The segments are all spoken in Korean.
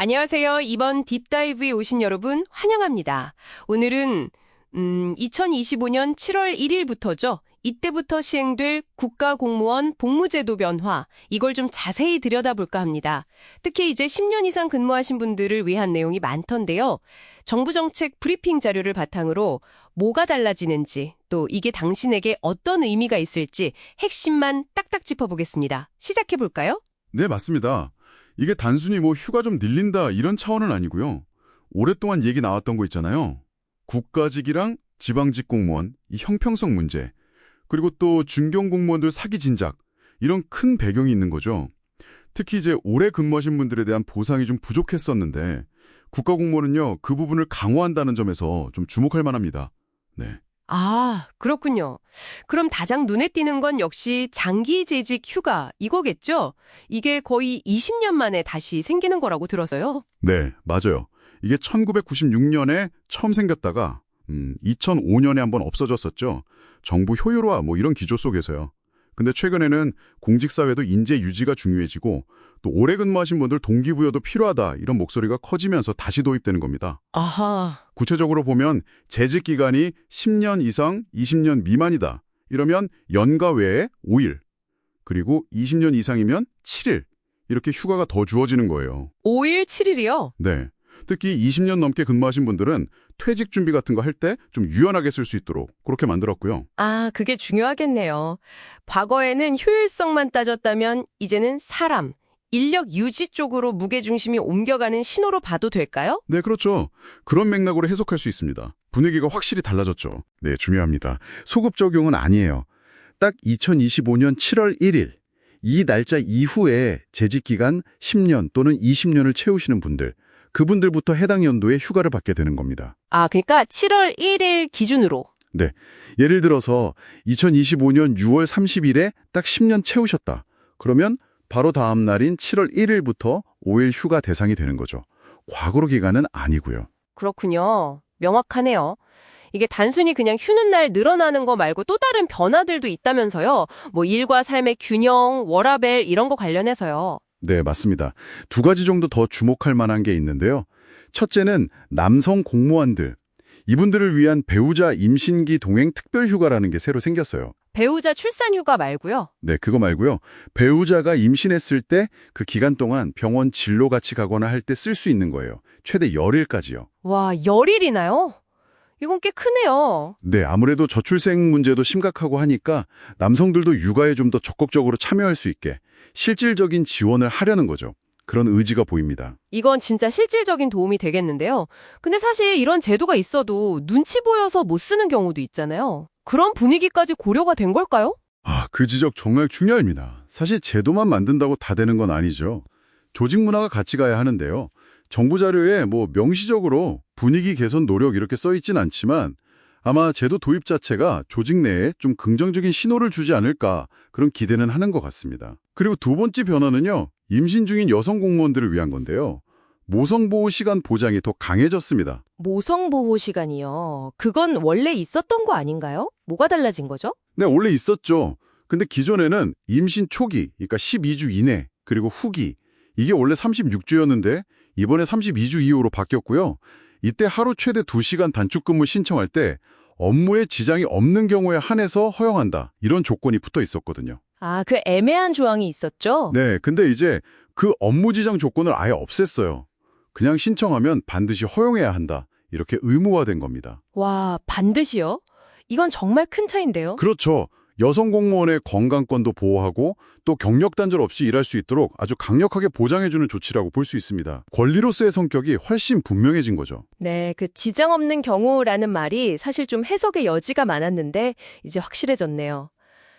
안녕하세요. 이번 딥다이브에 오신 여러분 환영합니다. 오늘은 2025년 7월 1일부터죠. 이때부터 시행될 국가공무원 복무제도 변화, 이걸 좀 자세히 들여다볼까 합니다. 특히 이제 10년 이상 근무하신 분들을 위한 내용이 많던데요. 정부 정책 브리핑 자료를 바탕으로 뭐가 달라지는지, 또 이게 당신에게 어떤 의미가 있을지 핵심만 딱딱 짚어보겠습니다. 시작해볼까요? 네, 맞습니다. 이게 단순히 휴가 좀 늘린다 이런 차원은 아니고요. 오랫동안 얘기 나왔던 거 있잖아요. 국가직이랑 지방직 공무원, 이 형평성 문제, 그리고 또 중견 공무원들 사기 진작, 이런 큰 배경이 있는 거죠. 특히 이제 오래 근무하신 분들에 대한 보상이 좀 부족했었는데 국가공무원은요, 그 부분을 강화한다는 점에서 좀 주목할 만합니다. 네. 아, 그렇군요. 그럼 가장 눈에 띄는 건 역시 장기재직 휴가 이거겠죠? 이게 거의 20년 만에 다시 생기는 거라고 들어서요. 네, 맞아요. 이게 1996년에 처음 생겼다가 2005년에 한번 없어졌었죠. 정부 효율화 이런 기조 속에서요. 근데 최근에는 공직사회도 인재 유지가 중요해지고 또 오래 근무하신 분들 동기부여도 필요하다 이런 목소리가 커지면서 다시 도입되는 겁니다. 아하. 구체적으로 보면 재직 기간이 10년 이상 20년 미만이다. 이러면 연가 외에 5일, 그리고 20년 이상이면 7일 이렇게 휴가가 더 주어지는 거예요. 5일 7일이요? 네. 특히 20년 넘게 근무하신 분들은 퇴직 준비 같은 거 할 때 좀 유연하게 쓸 수 있도록 그렇게 만들었고요. 아, 그게 중요하겠네요. 과거에는 효율성만 따졌다면 이제는 사람, 인력 유지 쪽으로 무게중심이 옮겨가는 신호로 봐도 될까요? 네, 그렇죠. 그런 맥락으로 해석할 수 있습니다. 분위기가 확실히 달라졌죠. 네, 중요합니다. 소급 적용은 아니에요. 딱 2025년 7월 1일, 이 날짜 이후에 재직 기간 10년 또는 20년을 채우시는 분들, 그분들부터 해당 연도에 휴가를 받게 되는 겁니다. 아, 그러니까 7월 1일 기준으로. 네. 예를 들어서 2025년 6월 30일에 딱 10년 채우셨다. 그러면 바로 다음 날인 7월 1일부터 5일 휴가 대상이 되는 거죠. 과거로 기간은 아니고요. 그렇군요. 명확하네요. 이게 단순히 그냥 휴는 날 늘어나는 거 말고 또 다른 변화들도 있다면서요. 일과 삶의 균형, 워라밸 이런 거 관련해서요. 네, 맞습니다. 두 가지 정도 더 주목할 만한 게 있는데요. 첫째는 남성 공무원들. 이분들을 위한 배우자 임신기 동행 특별휴가라는 게 새로 생겼어요. 배우자 출산휴가 말고요. 네, 그거 말고요. 배우자가 임신했을 때 그 기간 동안 병원 진료 같이 가거나 할 때 쓸 수 있는 거예요. 최대 열일까지요. 와, 열일이나요? 이건 꽤 크네요. 네, 아무래도 저출생 문제도 심각하고 하니까 남성들도 육아에 좀 더 적극적으로 참여할 수 있게 실질적인 지원을 하려는 거죠. 그런 의지가 보입니다. 이건 진짜 실질적인 도움이 되겠는데요. 근데 사실 이런 제도가 있어도 눈치 보여서 못 쓰는 경우도 있잖아요. 그런 분위기까지 고려가 된 걸까요? 그 지적 정말 중요합니다. 사실 제도만 만든다고 다 되는 건 아니죠. 조직 문화가 같이 가야 하는데요. 정부 자료에 명시적으로 분위기 개선 노력 이렇게 써 있진 않지만 아마 제도 도입 자체가 조직 내에 좀 긍정적인 신호를 주지 않을까 그런 기대는 하는 것 같습니다. 그리고 두 번째 변화는요. 임신 중인 여성 공무원들을 위한 건데요. 모성보호 시간 보장이 더 강해졌습니다. 모성보호 시간이요. 그건 원래 있었던 거 아닌가요? 뭐가 달라진 거죠? 네, 원래 있었죠. 근데 기존에는 임신 초기, 그러니까 12주 이내, 그리고 후기, 이게 원래 36주였는데 이번에 32주 이후로 바뀌었고요. 이때 하루 최대 2시간 단축 근무 신청할 때 업무에 지장이 없는 경우에 한해서 허용한다. 이런 조건이 붙어 있었거든요. 아, 그 애매한 조항이 있었죠? 네, 근데 이제 그 업무 지장 조건을 아예 없앴어요. 그냥 신청하면 반드시 허용해야 한다. 이렇게 의무화된 겁니다. 와, 반드시요? 이건 정말 큰 차이인데요? 그렇죠. 여성 공무원의 건강권도 보호하고 또 경력 단절 없이 일할 수 있도록 아주 강력하게 보장해주는 조치라고 볼 수 있습니다. 권리로서의 성격이 훨씬 분명해진 거죠. 네, 그 지장 없는 경우라는 말이 사실 좀 해석의 여지가 많았는데 이제 확실해졌네요.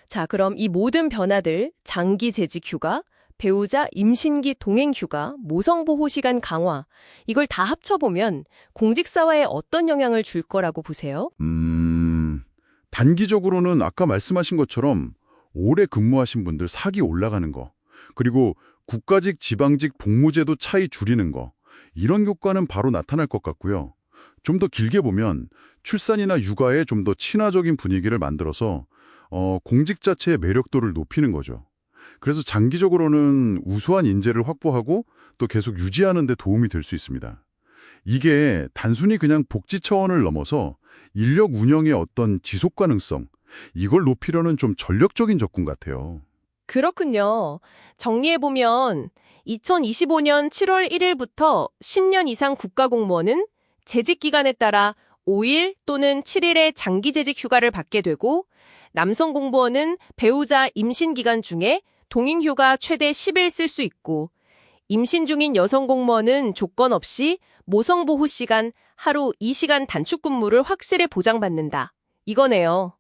자, 그럼 이 모든 변화들, 장기 재직 휴가, 배우자 임신기 동행 휴가, 모성보호 시간 강화, 이걸 다 합쳐보면 공직사회에 어떤 영향을 줄 거라고 보세요? 단기적으로는 아까 말씀하신 것처럼 오래 근무하신 분들 사기 올라가는 거, 그리고 국가직, 지방직 복무제도 차이 줄이는 거, 이런 효과는 바로 나타날 것 같고요. 좀 더 길게 보면 출산이나 육아에 좀 더 친화적인 분위기를 만들어서 공직 자체의 매력도를 높이는 거죠. 그래서 장기적으로는 우수한 인재를 확보하고 또 계속 유지하는 데 도움이 될 수 있습니다. 이게 단순히 그냥 복지 차원을 넘어서 인력 운영의 어떤 지속 가능성, 이걸 높이려는 좀 전략적인 접근 같아요. 그렇군요. 정리해보면 2025년 7월 1일부터 10년 이상 국가공무원은 재직 기간에 따라 5일 또는 7일의 장기재직 휴가를 받게 되고 남성 공무원은 배우자 임신 기간 중에 동행휴가 최대 10일 쓸 수 있고 임신 중인 여성 공무원은 조건 없이 모성보호 시간 하루 2시간 단축 근무를 확실히 보장받는다. 이거네요.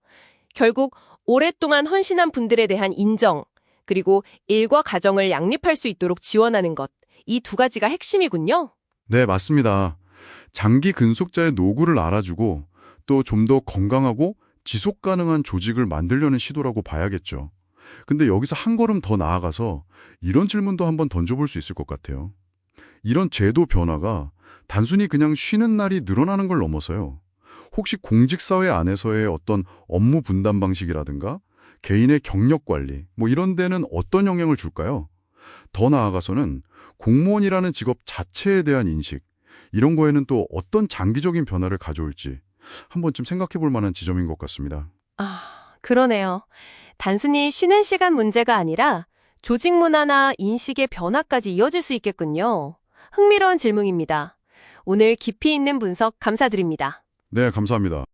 결국 오랫동안 헌신한 분들에 대한 인정, 그리고 일과 가정을 양립할 수 있도록 지원하는 것. 이 두 가지가 핵심이군요. 네, 맞습니다. 장기 근속자의 노고를 알아주고 또 좀 더 건강하고 지속 가능한 조직을 만들려는 시도라고 봐야겠죠. 근데 여기서 한 걸음 더 나아가서 이런 질문도 한번 던져볼 수 있을 것 같아요. 이런 제도 변화가 단순히 그냥 쉬는 날이 늘어나는 걸 넘어서요. 혹시 공직사회 안에서의 어떤 업무 분담 방식이라든가 개인의 경력 관리, 이런 데는 어떤 영향을 줄까요? 더 나아가서는 공무원이라는 직업 자체에 대한 인식, 이런 거에는 또 어떤 장기적인 변화를 가져올지 한 번쯤 생각해 볼 만한 지점인 것 같습니다. 그러네요. 단순히 쉬는 시간 문제가 아니라 조직 문화나 인식의 변화까지 이어질 수 있겠군요. 흥미로운 질문입니다. 오늘 깊이 있는 분석 감사드립니다. 네, 감사합니다.